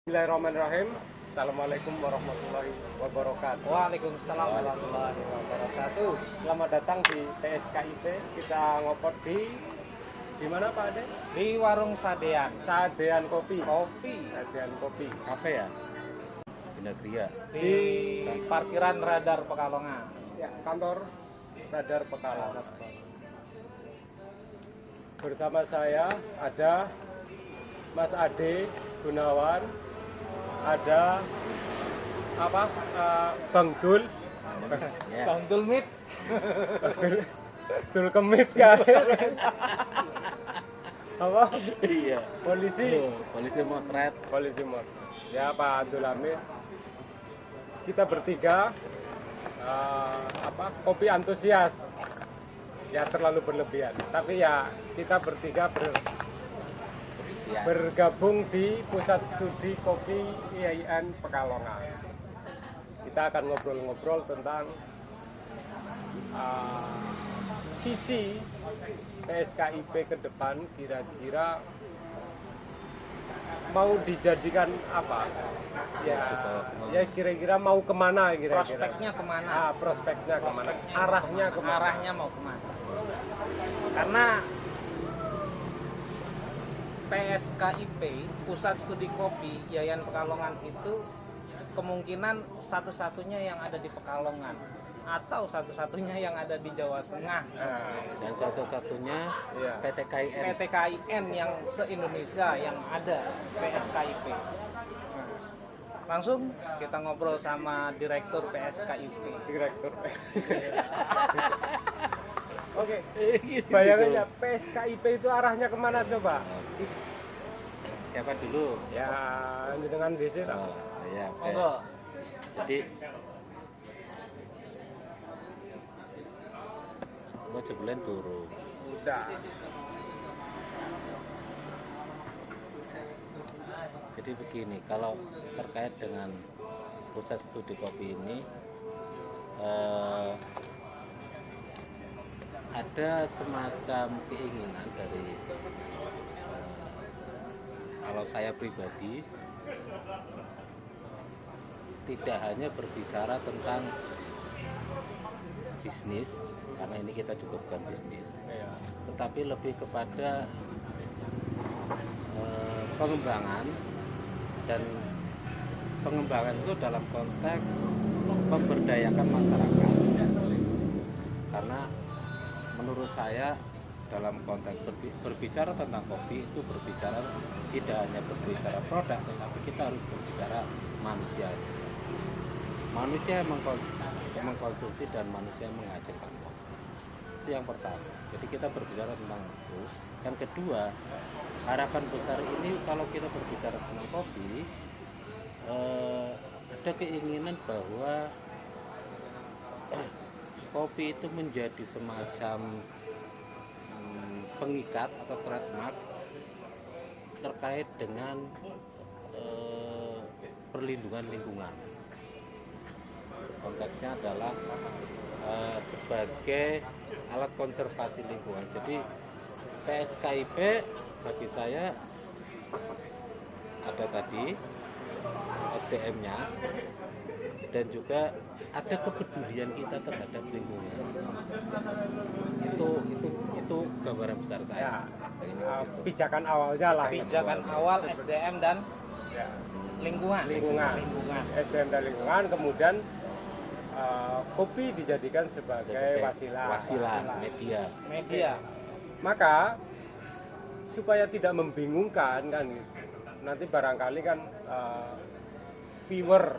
Bismillahirrahmanirrahim. Assalamualaikum warahmatullahi wabarakatuh. Waalaikumsalam warahmatullahi wabarakatuh. Selamat datang di TSKIP. Kita ngopot di mana Pak Ade? Di warung Sadean. Sadean Kopi. Kopi Sadean Kopi. Kafe ya? Di Negeri ya? di parkiran Radar Pekalongan. Ya, kantor Radar Pekalongan. Bersama saya ada Mas Ade Gunawan, ada Bang Dul, Ya. Bang Dulmit. Dul Kemit kan? Apa? Iya. Polisi. Polisi motret. Polisi mod. Ya Pak Abdul Hamid. Kita bertiga kopi antusias. Ya terlalu berlebihan. Tapi ya kita bertiga Penelitian. bergabung di Pusat Studi Kopi IAIN Pekalongan. Kita akan ngobrol-ngobrol tentang visi PSKIP ke depan, kira-kira mau dijadikan apa? Ya kira-kira mau kemana kira-kira? Prospeknya kemana? Prospeknya kemana? Arahnya kemana? Arahnya mau kemana? Karena PSKIP, Pusat Studi Kopi Yayan Pekalongan itu kemungkinan satu-satunya yang ada di Pekalongan atau satu-satunya yang ada di Jawa Tengah. Dan satu-satunya Iya. PT KIN. PT KIN yang se-Indonesia yang ada PSKIP. Nah, langsung kita ngobrol sama Direktur PSKIP. Direktur. Oke. Gitu. Bayangin ya PSKIP itu arahnya kemana coba? Siapa dulu? Ya dengan DC lah. Oh, iya. Oke. Monggo. Jadi lo jebulan turun. Udah. Jadi begini, kalau terkait dengan pusat studi kopi ini ada semacam keinginan dari kalau saya pribadi tidak hanya berbicara tentang bisnis, karena ini kita juga bukan bisnis, Iya. tetapi lebih kepada pengembangan, dan pengembangan itu dalam konteks memberdayakan masyarakat. Karena menurut saya dalam konteks berbicara tentang kopi itu berbicara tidak hanya berbicara produk, tetapi kita harus berbicara manusia. Manusia yang mengkonsumsi dan manusia yang menghasilkan kopi. Itu yang pertama. Jadi kita berbicara tentang itu. Yang kedua, harapan besar ini kalau kita berbicara tentang kopi, ada keinginan bahwa kopi itu menjadi semacam pengikat atau trademark terkait dengan perlindungan lingkungan. Konteksnya adalah sebagai alat konservasi lingkungan. Jadi PSKIP bagi saya ada tadi SDM-nya dan juga ada kepedulian kita terhadap lingkungan. Itu gambaran besar saya. Ini ke situ. Pijakan awalnya lah. Pijakan awal SDM dan Ya. lingkungan. Lingkungan. SDM dan lingkungan, kemudian kopi dijadikan sebagai wasilah. Media. Maka supaya tidak membingungkan kan gitu. Nanti barangkali kan viewer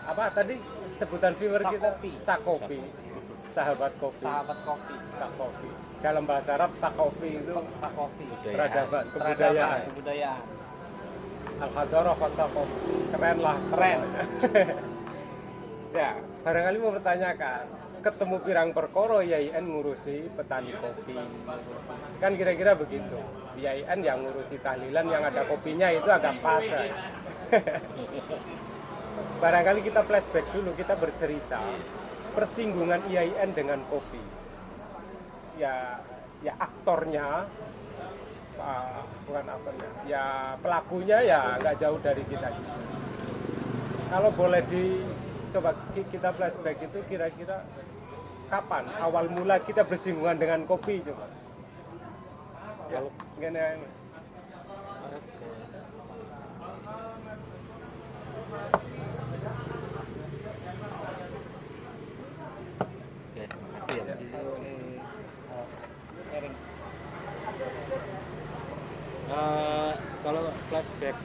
apa tadi sebutan viewer kita Sakopi. Sahabat kopi. Sahabat kopi. Sakopi. Dalam bahasa Arab Sakopi itu Sakopi. peradaban, Peradaban, kebudayaan. kebudayaan. Al-Hadarah Sakopi. Keren lah, Keren. Ya, barangkali mau bertanyakan, ketemu pirang perkoro IAIN ngurusi petani kopi. Kan kira-kira begitu. IAIN yang ngurusi tahlilan yang ada kopinya itu agak pas. Barangkali kita flashback dulu, kita bercerita persinggungan IAIN dengan kopi. Ya aktornya bukan apa ya, pelakunya ya nggak jauh dari kita. Kalau boleh coba kita flashback itu kira-kira kapan awal mula kita bersinggungan dengan kopi coba? Kalau Gini, oke, makasih ya. Sharing. Kalau flashback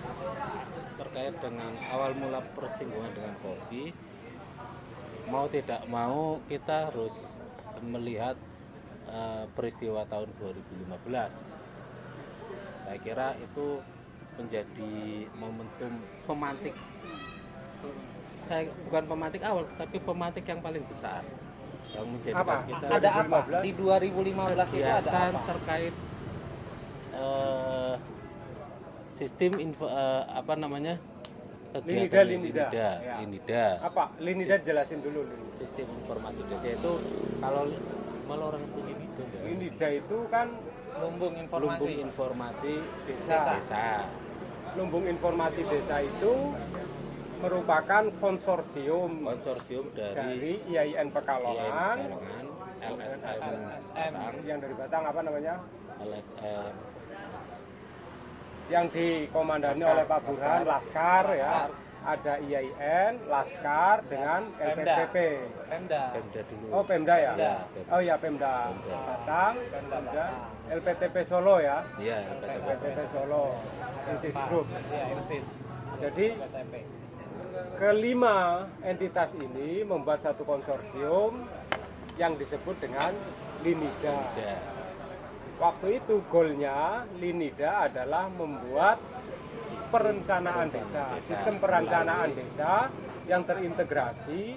terkait dengan awal mula persinggungan dengan kopi, mau tidak mau kita harus melihat peristiwa tahun 2015. Saya kira itu menjadi momentum pemantik. Saya bukan pemantik awal, tetapi pemantik yang paling besar yang menjadikan Apa? kita Ada apa 2015? di 2015 itu ada kegiatan apa? terkait sistem apa namanya, kegiatan Linida. Ya. Linida. apa? Linida jelasin dulu. Sistem informasi desa itu kalau orang itu Linida ya. Linida itu kan Lumbung Lumbung informasi. informasi Desa. desa. lumbung informasi desa itu merupakan konsorsium Konsorsium dari dari IAIN Pekalongan Pekalongan, LSM Batang, yang dari Batang apa namanya? LSM Yang dikomandani Laskar. oleh Pak Burhan, Laskar ya. Laskar. Ada IAIN, Laskar dengan Pemda. LPTP. Pemda. Pemda dulu. Oh, Pemda ya? Pemda. Oh ya, Pemda. Pemda. Batang, Pemda, LPTP Solo ya. Iya, LPTP Solo, Insis Group. Ya, INSIS. Jadi PTP. kelima entitas ini membuat satu konsorsium yang disebut dengan Linida. Pemda. Waktu itu goalnya Linida adalah membuat Sistem perencanaan perencanaan desa, sistem perencanaan melalui desa yang terintegrasi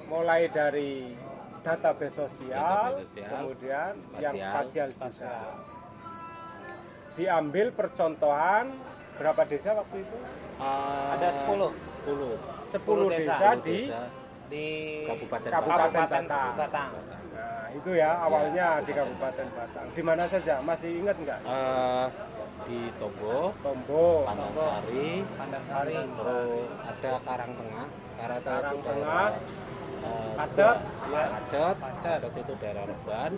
mulai dari database sosial, Database sosial, kemudian spasial, yang spasial juga. spasial. Diambil percontohan berapa desa waktu itu? Ada 10 10 desa. desa 10 di desa di Kabupaten Kabupaten Kabupaten Batang. Batang. Nah, itu ya awalnya di Kabupaten Batang. Di mana saja? Masih ingat nggak? Di Tombo, Tombo, Pandansari, Pandansari. terus ada Karangtengah. Karangtengah itu Karangtengah, daerah Pacet, ya. Pacet, Pacet. Pacet itu daerah Reban.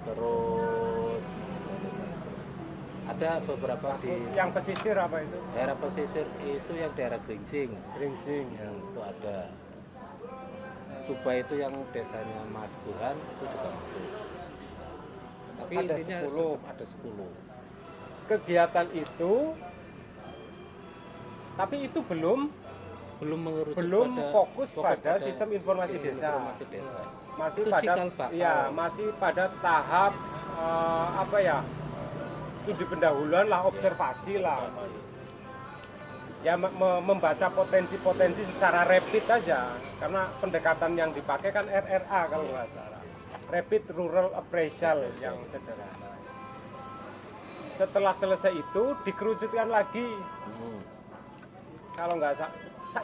Terus ada beberapa di yang pesisir apa itu? daerah pesisir itu yang daerah Gringsing. Gringsing. Yang itu ada. Subah itu yang desanya Mas Burhan itu juga masuk. Tapi Ada intinya 10. ada 10. Kegiatan itu, tapi itu belum Mengerucut fokus pada pada sistem informasi sistem desa. informasi desa. Masih Itu pada cikal bakal. ya masih pada tahap apa ya, studi pendahuluan lah, observasi lah, ya membaca potensi-potensi secara rapid aja, karena pendekatan yang dipakai kan RRA kalau nggak salah, Rapid Rural Appraisal yang sederhana. Setelah selesai itu dikerucutkan lagi, kalau nggak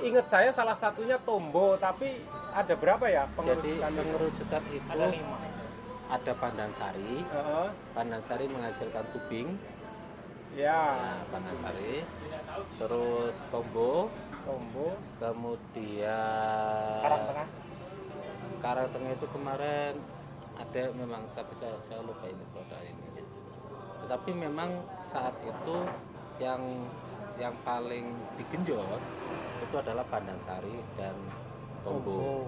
ingat saya salah satunya Tombo, tapi ada berapa ya Jadi pengerucutan itu? pengerucutan itu Ada 5. ada Pandansari. Heeh, Pandansari menghasilkan tubing. ya, Nah, Pandansari. Terus Tombo, Tombo, kemudian Karangtengah. Karangtengah itu kemarin ada memang, tapi saya lupa ini produk ini. Tetapi memang saat itu yang paling digenjot itu adalah Pandansari dan Tombo.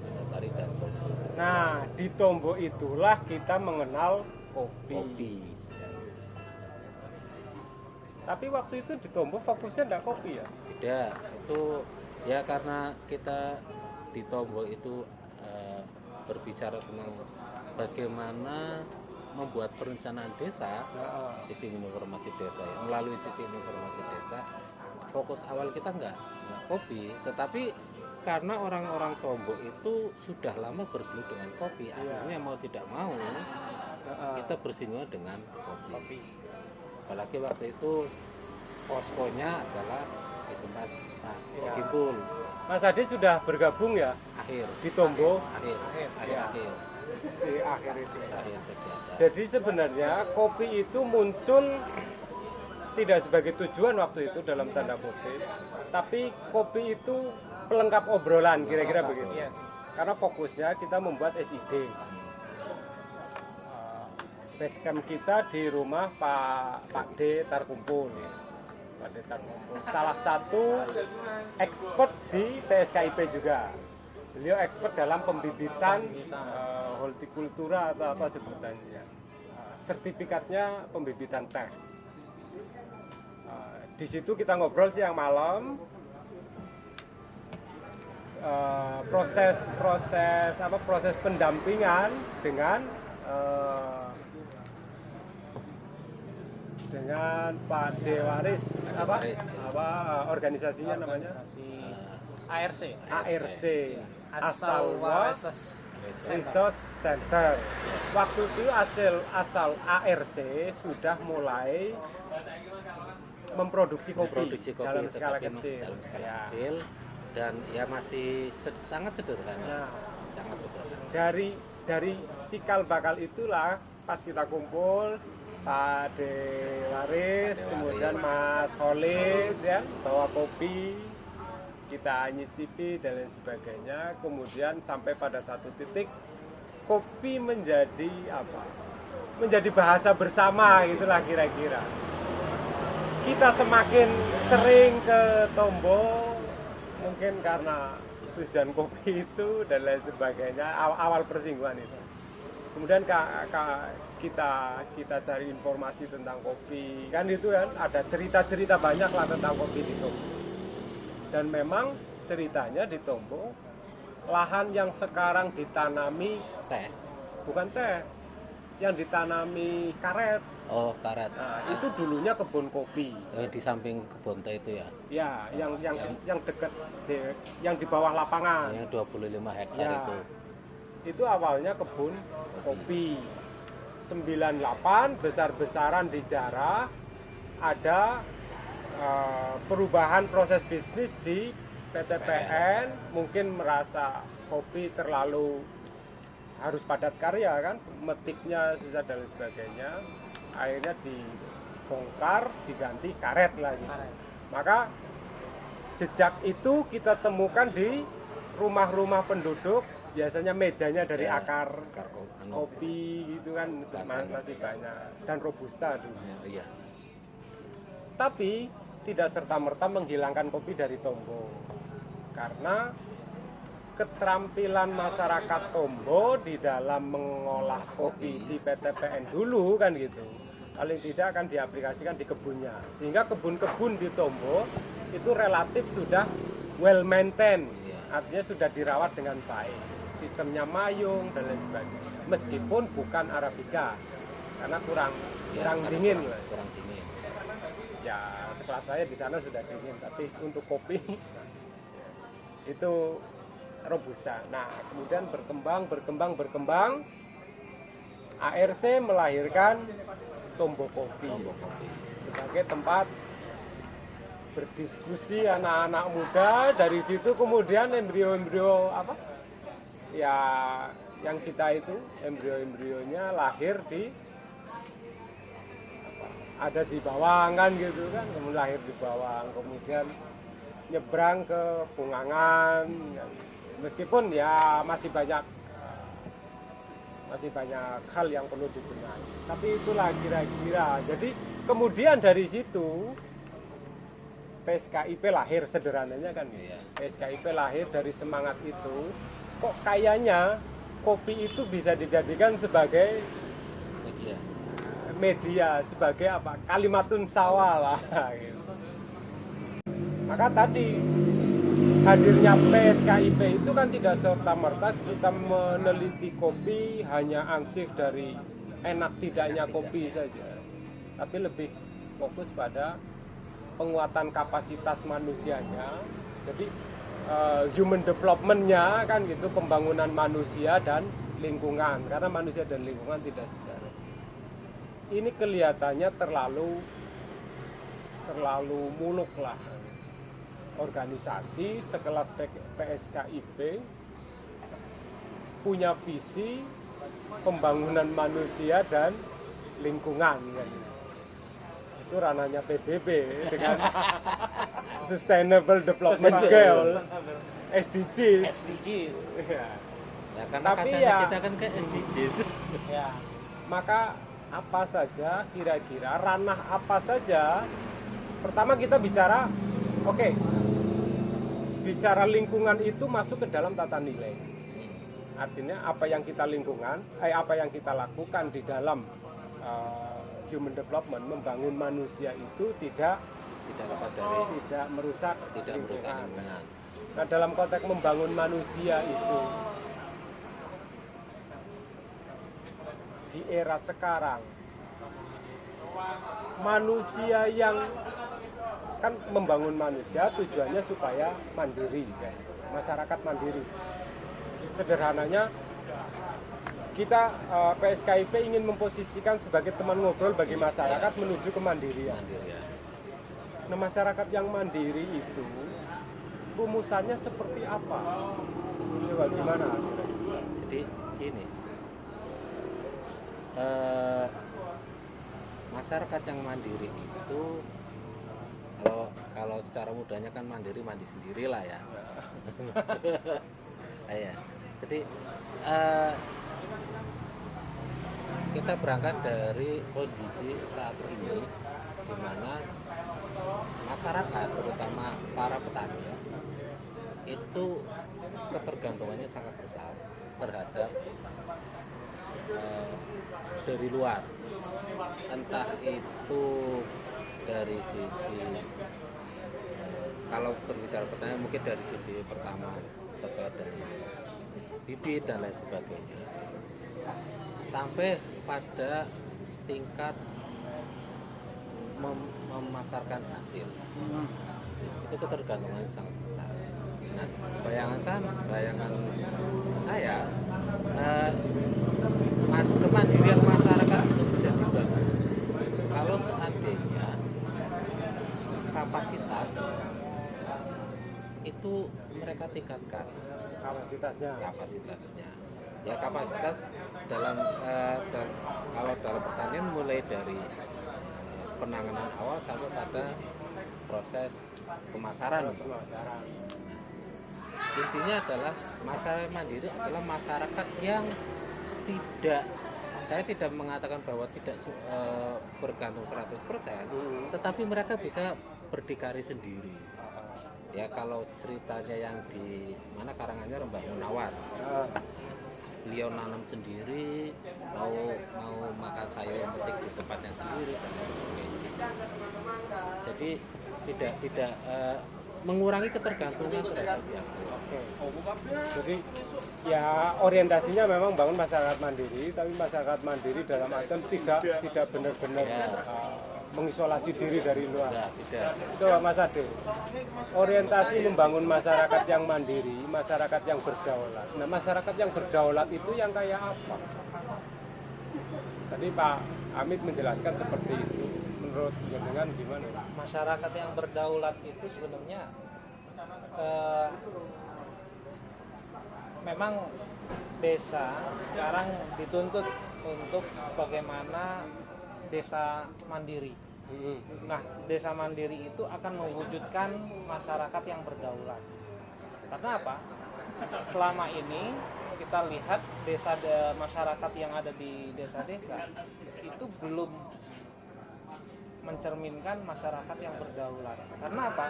Pandansari dan Tombo. Nah, di Tombo itulah kita mengenal kopi. Tapi waktu itu di Tombo fokusnya enggak kopi ya? Tidak, itu ya karena kita di Tombo itu berbicara tentang bagaimana membuat perencanaan desa, sistem informasi desa ya. Melalui sistem informasi desa, fokus awal kita enggak kopi, tetapi karena orang-orang Tombo itu sudah lama bergelut dengan kopi, akhirnya mau tidak mau kita bersinggungan dengan kopi. Apalagi waktu itu poskonya adalah di tempat Pak Kimpul. Mas Adi sudah bergabung ya Akhir di Tombo? akhir. Ya. Akhir. di akhir itu. Akhir kegiatan. Jadi sebenarnya kopi itu muncul tidak sebagai tujuan waktu itu dalam tanda kutip, tapi kopi itu pelengkap obrolan kira-kira begitu. Yes. Karena fokusnya kita membuat SID. Base camp kita di rumah Pak D Tarkumpul. Pak D Tarkumpul. Salah satu expert di PSKIP juga. Beliau expert dalam pembibitan hortikultura atau apa sebutannya. Sertifikatnya pembibitan teh. Di situ kita ngobrol siang malam. Proses pendampingan dengan Pak Dewaris organisasinya namanya ARC. Asal Resource Resource Center. Waktu itu asal ARC sudah mulai memproduksi kopi dalam skala tetapi kecil. dalam skala Ya. kecil dan ya masih sangat sederhana. Nah, Sangat sederhana. dari cikal bakal itulah pas kita kumpul Pak Dewaris, kemudian Mas Holid ya bawa kopi, kita nyicipi dan lain sebagainya, kemudian sampai pada satu titik kopi menjadi apa? Menjadi bahasa bersama gitulah kira-kira. Kita semakin sering ke Tombo mungkin karena tujuan kopi itu dan lain sebagainya, awal persinggungan itu. Kemudian kita cari informasi tentang kopi, kan itu kan ada cerita-cerita banyak lah tentang kopi di Tombo. Dan memang ceritanya di Tombo, lahan yang sekarang ditanami Teh. bukan teh, yang ditanami karet. Oh, karet. Nah, itu dulunya kebun kopi. Di samping kebun teh itu ya. Ya, yang dekat yang di bawah lapangan. Yang 25 hektar Ya. Itu awalnya kebun kopi. 98 besar-besaran dijarah, ada perubahan proses bisnis di PTPN, mungkin merasa kopi terlalu harus padat karya kan, metiknya susah dan sebagainya. Akhirnya dibongkar, diganti karet lagi. Maka jejak itu kita temukan di rumah-rumah penduduk, biasanya mejanya dari akar kopi gitu kan masih banyak, dan robusta dulu. Iya. Tapi tidak serta-merta menghilangkan kopi dari Tombo, karena keterampilan masyarakat Tombo di dalam mengolah kopi di PTPN dulu kan gitu, paling tidak akan diaplikasikan di kebunnya, sehingga kebun-kebun di Tombo itu relatif sudah well maintained, artinya sudah dirawat dengan baik, sistemnya mayung dan lain sebagainya, meskipun bukan Arabica karena kurang dingin lah. Kurang dingin. Ya sekelas saya di sana sudah dingin, tapi untuk kopi itu robusta. Nah, kemudian berkembang, ARC melahirkan Tombo Kopi sebagai tempat berdiskusi anak-anak muda. Dari situ kemudian embrio-embrio apa? Ya, yang kita itu embrio-embrionya lahir di ada di Bawang kan gitu kan, kemudian lahir di Bawang, kemudian nyebrang ke Bungangan. Meskipun ya masih banyak hal yang perlu dibenahi, tapi itulah kira-kira. Jadi kemudian dari situ PSKIP lahir, sederhananya kan gitu. PSKIP lahir dari semangat itu. Kok kayaknya kopi itu bisa dijadikan sebagai media sebagai apa, kalimatun sawah lah gitu. Maka tadi hadirnya PSKIP itu kan tidak serta-merta kita meneliti kopi hanya ansih dari enak tidaknya kopi saja, tapi lebih fokus pada penguatan kapasitas manusianya. Jadi human development-nya kan gitu, pembangunan manusia dan lingkungan, karena manusia dan lingkungan tidak sejalan. Ini kelihatannya terlalu muluk lah. Organisasi sekelas PSKIP punya visi pembangunan manusia dan lingkungan kan. Itu ranahnya PBB dengan Sustainable Development Goals, SDGs. SDGs. Ya. Ya, karena Tapi kacanya ya- kita kan ke SDGs. Ya. Maka apa saja kira-kira ranah apa saja? Pertama kita bicara, oke, bicara lingkungan itu masuk ke dalam tata nilai. Artinya apa yang kita apa yang kita lakukan di dalam human development, membangun manusia itu tidak Lepas dari tidak merusak tidak merusak lingkungan. lingkungan. Nah, dalam konteks membangun manusia itu di era sekarang, manusia yang kan membangun manusia tujuannya supaya mandiri, kan? Masyarakat mandiri. Sederhananya kita PSKIP ingin memposisikan sebagai teman ngobrol bagi masyarakat menuju kemandirian. Mandiri ya. Nah, masyarakat yang mandiri itu rumusannya seperti apa? Coba gimana? Jadi gini, masyarakat yang mandiri itu kalau secara mudahnya kan mandiri mandi sendiri lah ya. Ya. Jadi kita berangkat dari kondisi saat ini di mana masyarakat terutama para petani itu ketergantungannya sangat besar terhadap dari luar, entah itu dari sisi kalau berbicara pertanian mungkin dari sisi pertama terkait dengan bibit dan lain sebagainya, sampai pada tingkat memasarkan hasil. Itu ketergantungan sangat besar. Nah, bayangan saya kemandirian masyarakat itu bisa dibangun kalau seandainya kapasitas itu mereka tingkatkan kapasitasnya. Ya kapasitas kalau dalam pertanian mulai dari penanganan awal sampai pada proses pemasaran. Intinya adalah masyarakat mandiri adalah masyarakat yang saya tidak mengatakan bahwa tidak bergantung 100%, tetapi mereka bisa berdikari sendiri. Ya kalau ceritanya yang di mana Karanganyar Mbah Munawar, beliau nanam sendiri, mau makan sayur petik di tempatnya sendiri dan lain sebagainya. Jadi tidak mengurangi ketergantungan terhadap yang luar. Jadi ya orientasinya memang bangun masyarakat mandiri, tapi masyarakat mandiri dalam artian tidak benar-benar mengisolasi diri dari luar. Tidak. Coba Mas Ade, orientasi membangun masyarakat yang mandiri, masyarakat yang berdaulat. Nah, masyarakat yang berdaulat itu yang kayak apa? Tadi Pak Amit menjelaskan seperti itu. Menurut jenengan gimana? Masyarakat yang berdaulat itu sebenarnya memang desa sekarang dituntut untuk bagaimana desa mandiri. Nah, desa mandiri itu akan mewujudkan masyarakat yang berdaulat. Karena apa? Selama ini kita lihat masyarakat yang ada di desa-desa itu belum mencerminkan masyarakat yang berdaulat. Karena apa?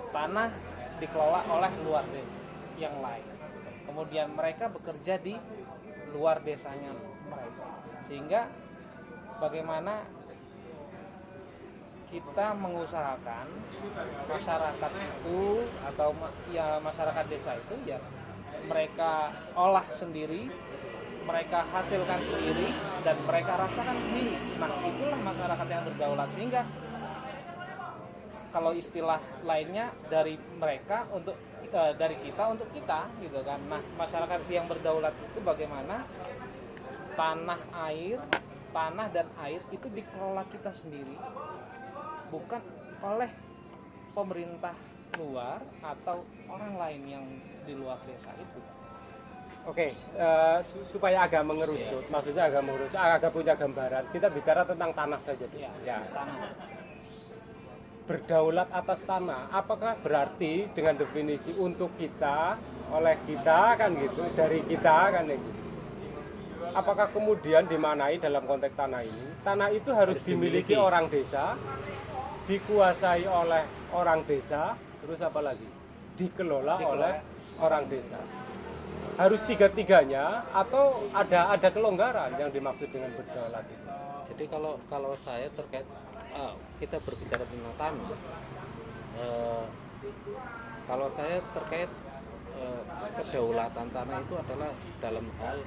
Tanah dikelola oleh luar desa yang lain. Kemudian mereka bekerja di luar desanya mereka. Sehingga bagaimana kita mengusahakan masyarakat itu atau ya masyarakat desa itu ya mereka olah sendiri, mereka hasilkan sendiri dan mereka rasakan sendiri. Nah, itulah masyarakat yang berdaulat. Sehingga kalau istilah lainnya dari mereka untuk dari kita untuk kita gitu kan. Nah, masyarakat yang berdaulat itu bagaimana tanah dan air itu dikelola kita sendiri, bukan oleh pemerintah luar atau orang lain yang di luar desa itu. Oke, supaya agak mengerucut, maksudnya agak mengerucut, agak punya gambaran. Kita bicara tentang tanah saja, Bu. Ya. Tanah. Berdaulat atas tanah, apakah berarti dengan definisi untuk kita, oleh kita kan gitu, dari kita kan gitu. Apakah kemudian dimanai dalam konteks tanah ini? Tanah itu harus dimiliki orang desa, dikuasai oleh orang desa, terus apa lagi? Dikelola oleh orang desa. Harus tiga-tiganya atau ada kelonggaran yang dimaksud dengan berdaulat itu? Jadi kalau saya terkait kita berbicara tentang tanah, kalau saya terkait kedaulatan tanah itu adalah dalam hal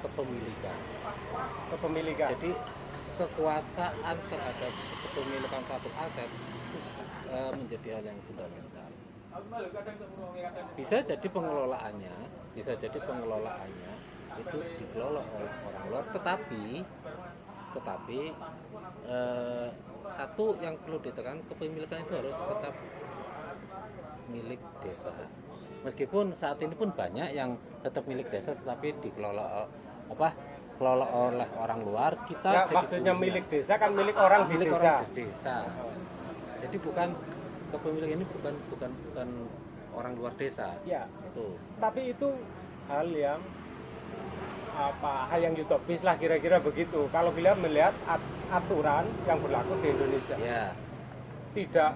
kepemilikan. Kepemilikan. Jadi kekuasaan terhadap kepemilikan satu aset itu menjadi hal yang fundamental. Bisa jadi pengelolaannya itu dikelola oleh orang luar, tetapi satu yang perlu ditekan, kepemilikan itu harus tetap milik desa. Meskipun saat ini pun banyak yang tetap milik desa tetapi dikelola oleh orang luar, kita Ya, jadi maksudnya punya. milik desa kan milik orang di Milik desa. orang di desa. Jadi bukan kepemilikan ini bukan orang luar desa. Ya, Itu. tapi itu hal yang hal yang utopis lah kira-kira begitu. Kalau kita melihat aturan yang berlaku di Indonesia, Ya. tidak,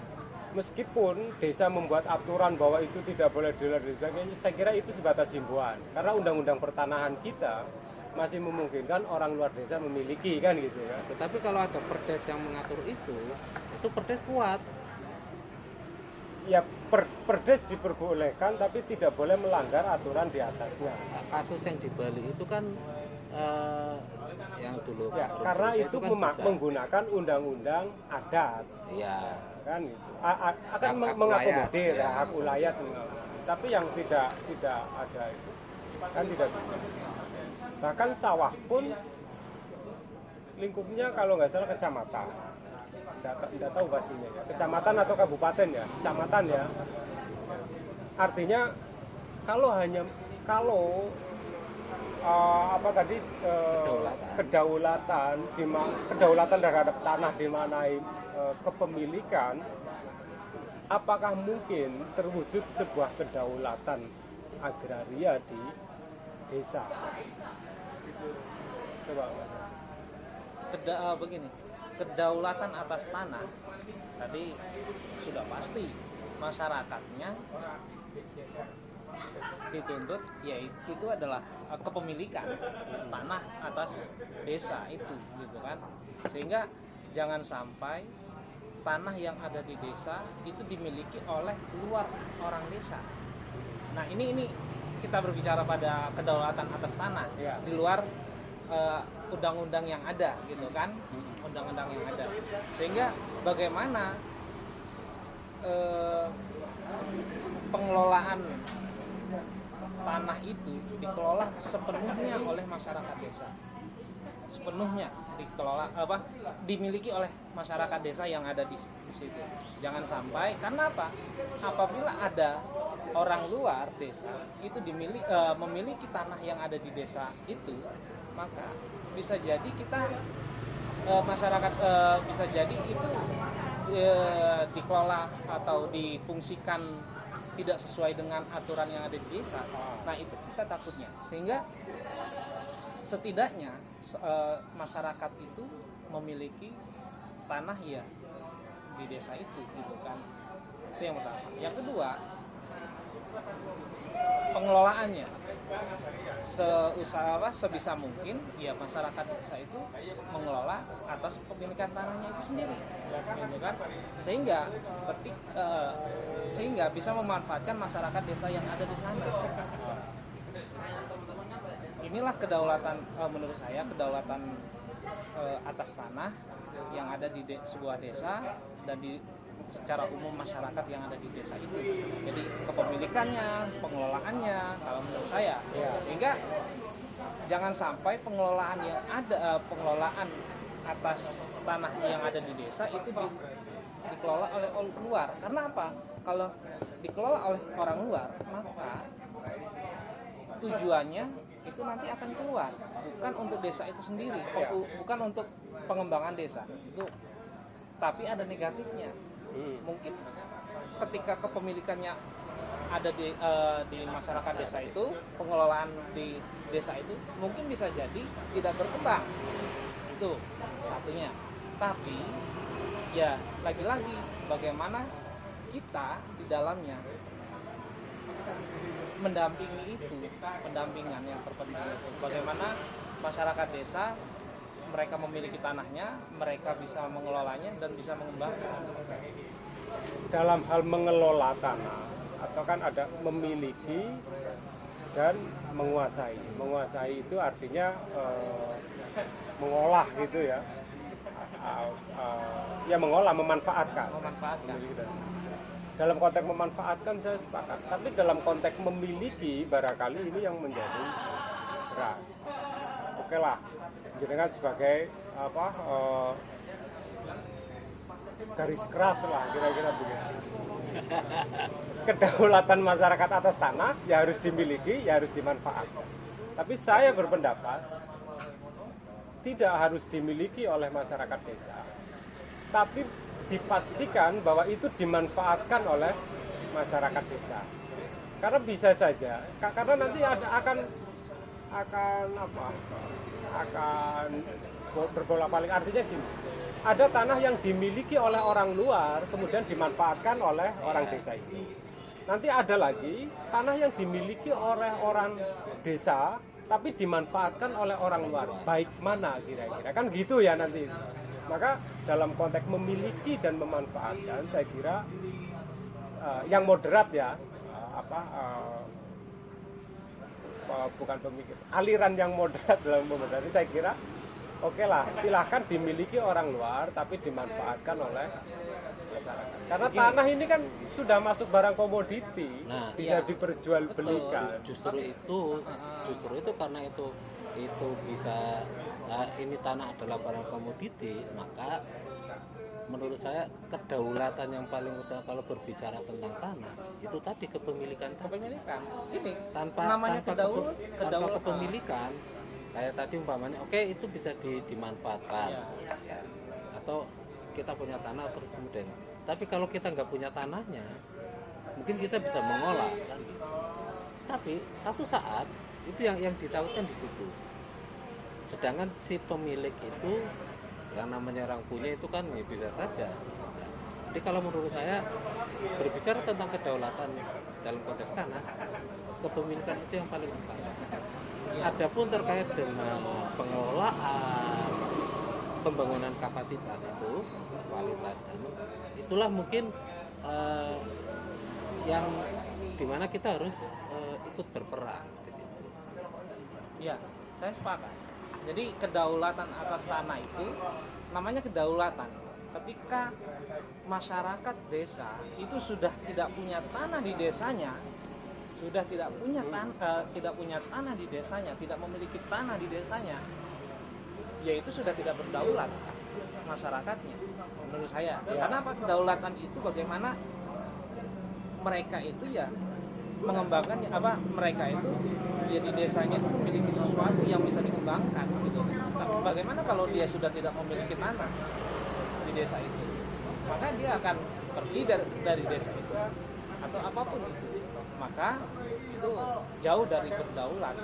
meskipun desa membuat aturan bahwa itu tidak boleh diolah dan sebagainya, saya kira itu sebatas himbauan. Karena undang-undang pertanahan kita masih memungkinkan orang luar desa memiliki kan gitu ya. Tetapi kalau ada perdes yang mengatur itu perdes kuat. Ya perdes diperbolehkan tapi tidak boleh melanggar aturan di atasnya. Kasus yang di Bali itu kan yang dulu Ya, Pak Rum karena cerita itu kan bisa. menggunakan undang-undang adat Ya. kan itu. Akan Hak mengakomodir ulayat, ya. hak ulayat. Tapi yang tidak ada itu kan tidak bisa. Bahkan sawah pun lingkupnya kalau nggak salah kecamatan. Tidak tahu pastinya ya. Kecamatan atau kabupaten ya, kecamatan ya. Artinya kalau kedaulatan terhadap tanah dimanai kepemilikan, apakah mungkin terwujud sebuah kedaulatan agraria di desa? Coba Begini, kedaulatan atas tanah tadi sudah pasti masyarakatnya dituntut, yaitu itu adalah kepemilikan tanah atas desa itu gitu kan, sehingga jangan sampai tanah yang ada di desa itu dimiliki oleh luar orang desa. Nah ini kita berbicara pada kedaulatan atas tanah Ya. di luar undang-undang yang ada gitu kan, undang-undang yang ada, sehingga bagaimana pengelolaan tanah itu dikelola sepenuhnya oleh masyarakat desa, sepenuhnya dimiliki oleh masyarakat desa yang ada di situ. Jangan sampai, karena apa? Apabila ada orang luar desa itu memiliki tanah yang ada di desa itu, maka bisa jadi masyarakat bisa jadi itu dikelola atau difungsikan tidak sesuai dengan aturan yang ada di desa. Nah itu kita takutnya, sehingga setidaknya masyarakat itu memiliki tanah ya di desa itu gitu kan. Itu yang pertama. Yang kedua, pengelolaannya sebisa mungkin ya masyarakat desa itu mengelola atas kepemilikan tanahnya itu sendiri gitu kan, sehingga bisa memanfaatkan masyarakat desa yang ada di sana. Inilah kedaulatan, menurut saya kedaulatan atas tanah yang ada di sebuah desa dan secara umum masyarakat yang ada di desa itu. Jadi kepemilikannya, pengelolaannya, kalau menurut saya, sehingga jangan sampai pengelolaan atas tanah yang ada di desa itu dikelola oleh luar. Karena apa? Kalau dikelola oleh orang luar, maka tujuannya itu nanti akan keluar, bukan untuk desa itu sendiri, bukan untuk pengembangan desa itu, tapi ada negatifnya. Mungkin ketika kepemilikannya ada di masyarakat desa itu, pengelolaan di desa itu mungkin bisa jadi tidak berkembang, itu satunya. Tapi ya lagi-lagi bagaimana kita di dalamnya mendampingi itu, pendampingan yang terpenting itu. Bagaimana masyarakat desa, mereka memiliki tanahnya, mereka bisa mengelolanya dan bisa mengembangkan. Dalam hal mengelola tanah, atau kan ada memiliki dan menguasai. Menguasai itu artinya mengolah gitu ya. Ya mengolah, memanfaatkan. Dalam konteks memanfaatkan saya sepakat, tapi dalam konteks memiliki barangkali ini yang menjadi berat. Oke lah, jenengan sebagai garis keras lah kira-kira begitu. Kedaulatan masyarakat atas tanah ya harus dimiliki, ya harus dimanfaatkan. Tapi saya berpendapat tidak harus dimiliki oleh masyarakat desa, tapi dipastikan bahwa itu dimanfaatkan oleh masyarakat desa. Karena bisa saja, karena nanti akan berbolak-balik. Artinya gini, ada tanah yang dimiliki oleh orang luar kemudian dimanfaatkan oleh orang desa itu. Nanti ada lagi tanah yang dimiliki oleh orang desa tapi dimanfaatkan oleh orang luar. Baik mana kira-kira, kan gitu ya nanti. Maka dalam konteks memiliki dan memanfaatkan, saya kira yang moderat ya, bukan pemikir, aliran yang moderat dalam memoderasi, saya kira oke lah, silahkan dimiliki orang luar tapi dimanfaatkan oleh masyarakat. Karena tanah ini kan sudah masuk barang komoditi, bisa diperjualbelikan. Justru itu karena itu bisa ini tanah adalah barang komoditi, maka menurut saya kedaulatan yang paling utama kalau berbicara tentang tanah itu tadi kepemilikan. Ini tanpa kedaulatan. Kepemilikan kayak tadi umpamanya itu bisa dimanfaatkan ya. Atau kita punya tanah terus kemudian, tapi kalau kita nggak punya tanahnya mungkin kita bisa mengolah kan gitu. Tapi satu saat itu yang ditakutkan di situ. Sedangkan si pemilik itu yang namanya orang punya itu kan ya bisa saja ya. Jadi kalau menurut saya berbicara tentang kedaulatan dalam konteks tanah, kepemilikan itu yang paling utama. Adapun terkait dengan pengelolaan, pembangunan kapasitas itu, kualitas itulah mungkin yang dimana kita harus ikut berperan di situ. Ya, saya sepakat. Jadi kedaulatan atas tanah itu namanya kedaulatan. Ketika masyarakat desa itu sudah tidak punya tanah di desanya, sudah tidak punya tanah di desanya, tidak memiliki tanah di desanya, ya itu sudah tidak berdaulat masyarakatnya, menurut saya. Karena apa? Kedaulatan itu bagaimana mereka itu ya mengembangkan mereka itu ya di desanya itu memiliki sesuatu yang bisa dikembangkan gitu. Bagaimana kalau dia sudah tidak memiliki tanah di desa itu, maka dia akan pergi dari desa itu atau apapun itu, maka itu jauh dari berdaulat.